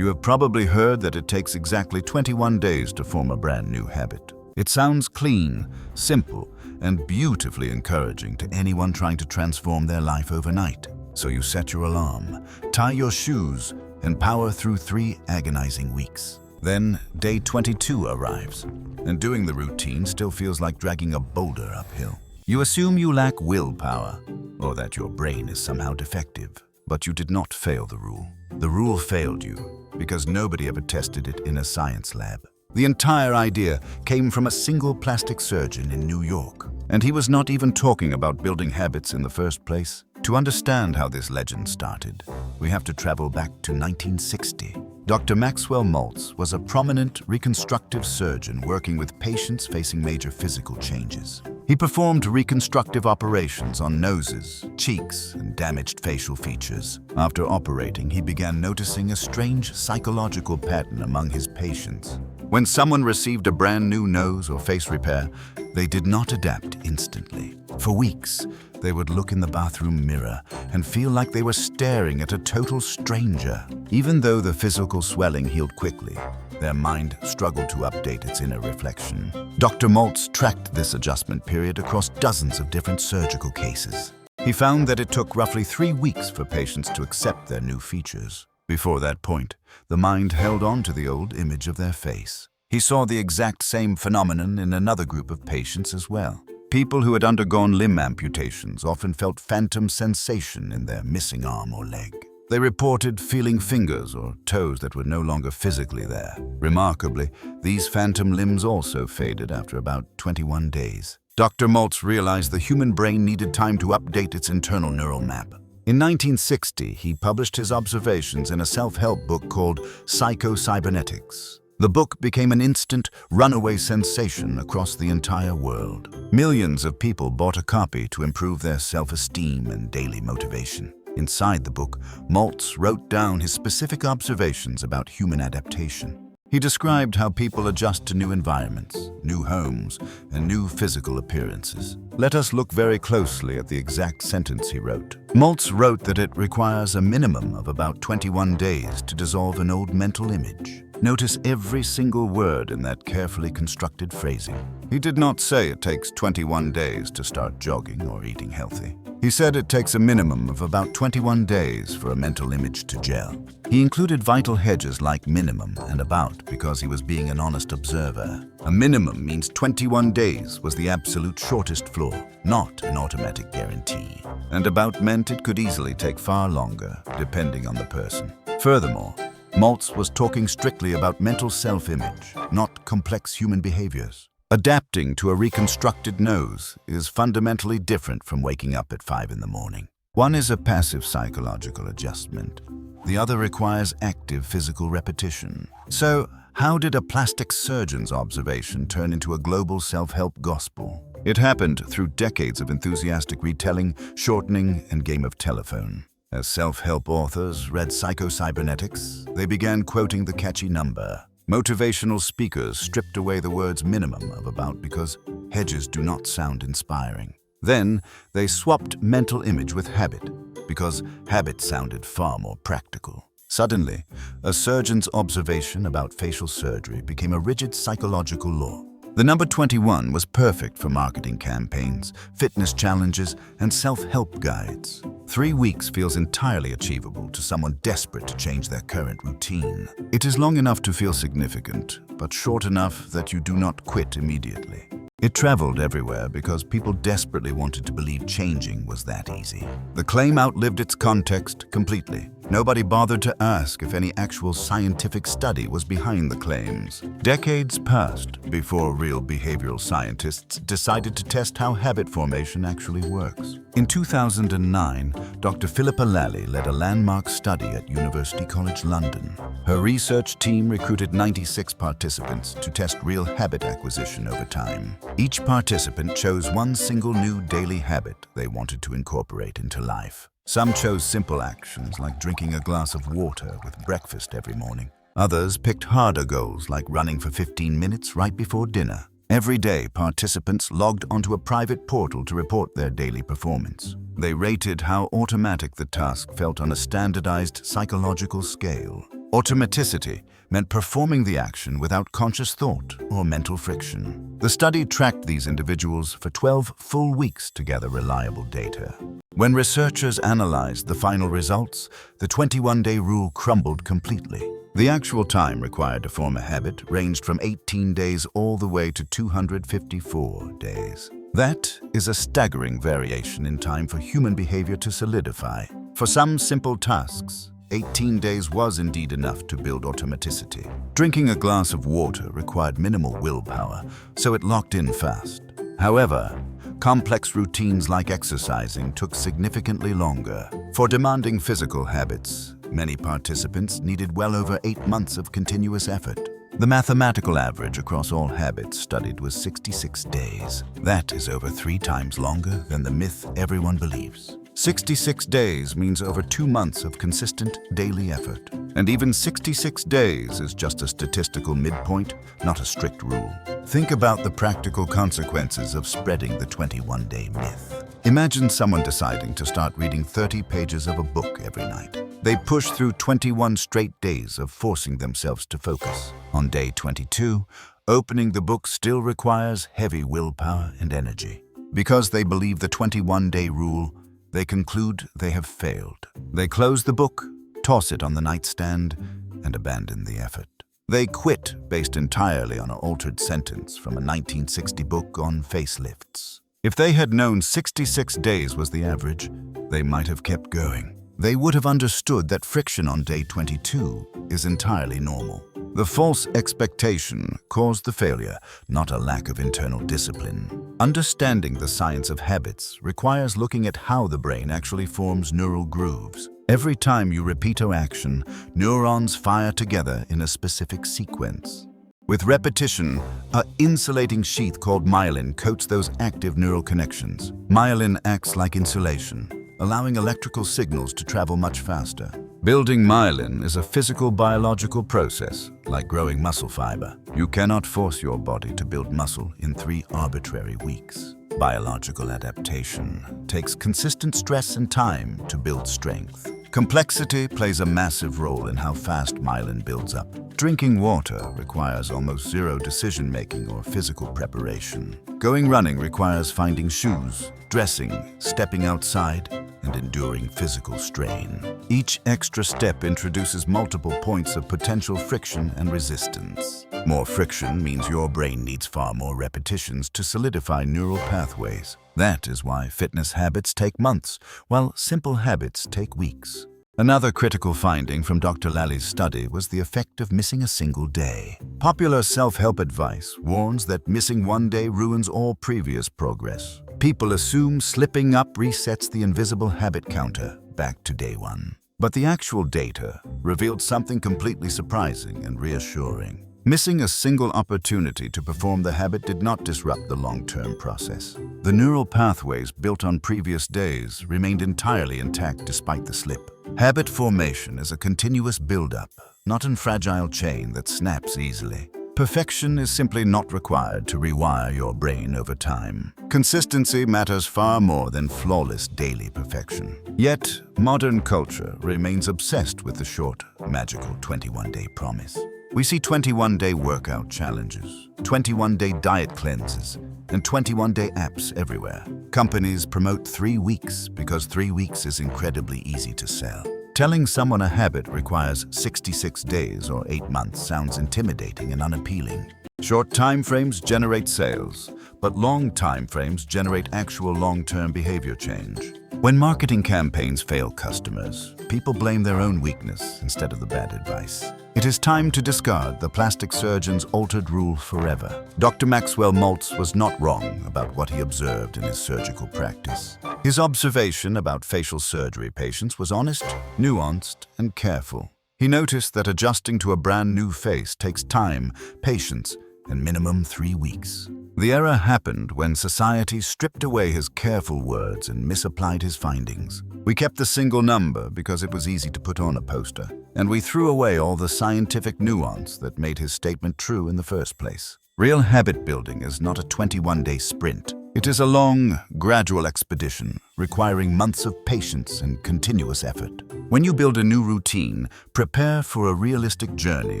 You have probably heard that it takes exactly 21 days to form a brand new habit. It sounds clean, simple, and beautifully encouraging to anyone trying to transform their life overnight. So you set your alarm, tie your shoes, and power through 3 agonizing weeks. Then day 22 arrives, and doing the routine still feels like dragging a boulder uphill. You assume you lack willpower, or that your brain is somehow defective. But you did not fail the rule. The rule failed you because nobody ever tested it in a science lab. The entire idea came from a single plastic surgeon in New York, and he was not even talking about building habits in the first place. To understand how this legend started, we have to travel back to 1960. Dr. Maxwell Maltz was a prominent reconstructive surgeon working with patients facing major physical changes. He performed reconstructive operations on noses, cheeks, and damaged facial features. After operating, he began noticing a strange psychological pattern among his patients. When someone received a brand new nose or face repair, they did not adapt instantly. For weeks, they would look in the bathroom mirror and feel like they were staring at a total stranger. Even though the physical swelling healed quickly, their mind struggled to update its inner reflection. Dr. Maltz tracked this adjustment period across dozens of different surgical cases. He found that it took roughly 3 weeks for patients to accept their new features. Before that point, the mind held on to the old image of their face. He saw the exact same phenomenon in another group of patients as well. People who had undergone limb amputations often felt phantom sensation in their missing arm or leg. They reported feeling fingers or toes that were no longer physically there. Remarkably, these phantom limbs also faded after about 21 days. Dr. Maltz realized the human brain needed time to update its internal neural map. In 1960, he published his observations in a self-help book called Psycho-Cybernetics. The book became an instant, runaway sensation across the entire world. Millions of people bought a copy to improve their self-esteem and daily motivation. Inside the book, Maltz wrote down his specific observations about human adaptation. He described how people adjust to new environments, new homes, and new physical appearances. Let us look very closely at the exact sentence he wrote. Maltz wrote that it requires a minimum of about 21 days to dissolve an old mental image. Notice every single word in that carefully constructed phrasing. He did not say it takes 21 days to start jogging or eating healthy. He said it takes a minimum of about 21 days for a mental image to gel. He included vital hedges like minimum and about because he was being an honest observer. A minimum means 21 days was the absolute shortest floor, not an automatic guarantee. And about meant it could easily take far longer, depending on the person. Furthermore, Maltz was talking strictly about mental self-image, not complex human behaviors. Adapting to a reconstructed nose is fundamentally different from waking up at 5 in the morning. One is a passive psychological adjustment. The other requires active physical repetition. So, how did a plastic surgeon's observation turn into a global self-help gospel? It happened through decades of enthusiastic retelling, shortening, and game of telephone. As self-help authors read Psycho-Cybernetics, they began quoting the catchy number. Motivational speakers stripped away the words minimum of about because hedges do not sound inspiring. Then they swapped mental image with habit because habit sounded far more practical. Suddenly, a surgeon's observation about facial surgery became a rigid psychological law. The number 21 was perfect for marketing campaigns, fitness challenges, and self-help guides. 3 weeks feels entirely achievable to someone desperate to change their current routine. It is long enough to feel significant, but short enough that you do not quit immediately. It traveled everywhere because people desperately wanted to believe changing was that easy. The claim outlived its context completely. Nobody bothered to ask if any actual scientific study was behind the claims. Decades passed before real behavioral scientists decided to test how habit formation actually works. In 2009, Dr. Phillippa L led a landmark study at University College London. Her research team recruited 96 participants to test real habit acquisition over time. Each participant chose one single new daily habit they wanted to incorporate into life. Some chose simple actions like drinking a glass of water with breakfast every morning. Others picked harder goals like running for 15 minutes right before dinner. Every day, participants logged onto a private portal to report their daily performance. They rated how automatic the task felt on a standardized psychological scale. Automaticity meant performing the action without conscious thought or mental friction. The study tracked these individuals for 12 full weeks to gather reliable data. When researchers analyzed the final results, the 21-day rule crumbled completely. The actual time required to form a habit ranged from 18 days all the way to 254 days. That is a staggering variation in time for human behavior to solidify. For some simple tasks, 18 days was indeed enough to build automaticity. Drinking a glass of water required minimal willpower, so it locked in fast. However, complex routines like exercising took significantly longer. For demanding physical habits, many participants needed well over 8 months of continuous effort. The mathematical average across all habits studied was 66 days. That is over 3 times longer than the myth everyone believes. 66 days means over 2 months of consistent daily effort. And even 66 days is just a statistical midpoint, not a strict rule. Think about the practical consequences of spreading the 21-day myth. Imagine someone deciding to start reading 30 pages of a book every night. They push through 21 straight days of forcing themselves to focus. On day 22, opening the book still requires heavy willpower and energy. Because they believe the 21-day rule, they conclude they have failed. They close the book, toss it on the nightstand, and abandon the effort. They quit based entirely on an altered sentence from a 1960 book on facelifts. If they had known 66 days was the average, they might have kept going. They would have understood that friction on day 22 is entirely normal. The false expectation caused the failure, not a lack of internal discipline. Understanding the science of habits requires looking at how the brain actually forms neural grooves. Every time you repeat an action, neurons fire together in a specific sequence. With repetition, an insulating sheath called myelin coats those active neural connections. Myelin acts like insulation, allowing electrical signals to travel much faster. Building myelin is a physical biological process, like growing muscle fiber. You cannot force your body to build muscle in 3 arbitrary weeks. Biological adaptation takes consistent stress and time to build strength. Complexity plays a massive role in how fast myelin builds up. Drinking water requires almost zero decision-making or physical preparation. Going running requires finding shoes, dressing, stepping outside, and enduring physical strain. Each extra step introduces multiple points of potential friction and resistance. More friction means your brain needs far more repetitions to solidify neural pathways. That is why fitness habits take months, while simple habits take weeks. Another critical finding from Dr. Lally's study was the effect of missing a single day. Popular self-help advice warns that missing one day ruins all previous progress. People assume slipping up resets the invisible habit counter back to day 1. But the actual data revealed something completely surprising and reassuring. Missing a single opportunity to perform the habit did not disrupt the long-term process. The neural pathways built on previous days remained entirely intact despite the slip. Habit formation is a continuous build-up, not a fragile chain that snaps easily. Perfection is simply not required to rewire your brain over time. Consistency matters far more than flawless daily perfection. Yet, modern culture remains obsessed with the short, magical 21-day promise. We see 21-day workout challenges, 21-day diet cleanses, and 21-day apps everywhere. Companies promote 3 weeks because 3 weeks is incredibly easy to sell. Telling someone a habit requires 66 days or 8 months sounds intimidating and unappealing. Short time frames generate sales, but long time frames generate actual long-term behavior change. When marketing campaigns fail customers, people blame their own weakness instead of the bad advice. It is time to discard the plastic surgeon's altered rule forever. Dr. Maxwell Maltz was not wrong about what he observed in his surgical practice. His observation about facial surgery patients was honest, nuanced, and careful. He noticed that adjusting to a brand new face takes time, patience, and minimum 3 weeks. The error happened when society stripped away his careful words and misapplied his findings. We kept the single number because it was easy to put on a poster, and we threw away all the scientific nuance that made his statement true in the first place. Real habit building is not a 21-day sprint. It is a long, gradual expedition, requiring months of patience and continuous effort. When you build a new routine, prepare for a realistic journey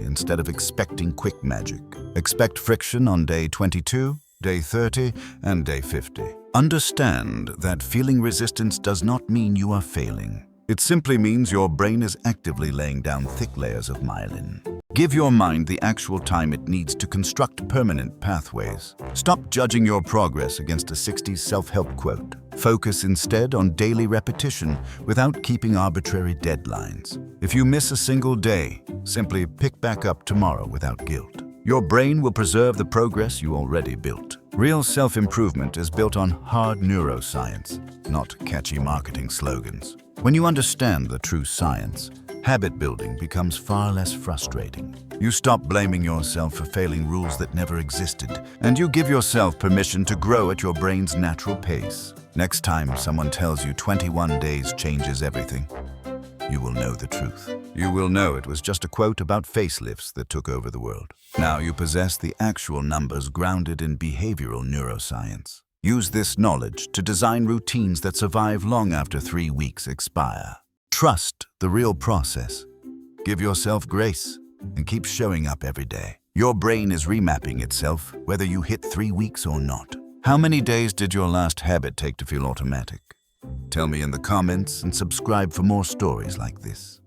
instead of expecting quick magic. Expect friction on day 22, day 30, and day 50. Understand that feeling resistance does not mean you are failing. It simply means your brain is actively laying down thick layers of myelin. Give your mind the actual time it needs to construct permanent pathways. Stop judging your progress against a 60s self-help quote. Focus instead on daily repetition without keeping arbitrary deadlines. If you miss a single day, simply pick back up tomorrow without guilt. Your brain will preserve the progress you already built. Real self-improvement is built on hard neuroscience, not catchy marketing slogans. When you understand the true science, habit building becomes far less frustrating. You stop blaming yourself for failing rules that never existed, and you give yourself permission to grow at your brain's natural pace. Next time someone tells you 21 days changes everything, you will know the truth. You will know it was just a quote about facelifts that took over the world. Now you possess the actual numbers grounded in behavioral neuroscience. Use this knowledge to design routines that survive long after 3 weeks expire. Trust the real process. Give yourself grace and keep showing up every day. Your brain is remapping itself whether you hit 3 weeks or not. How many days did your last habit take to feel automatic? Tell me in the comments and subscribe for more stories like this.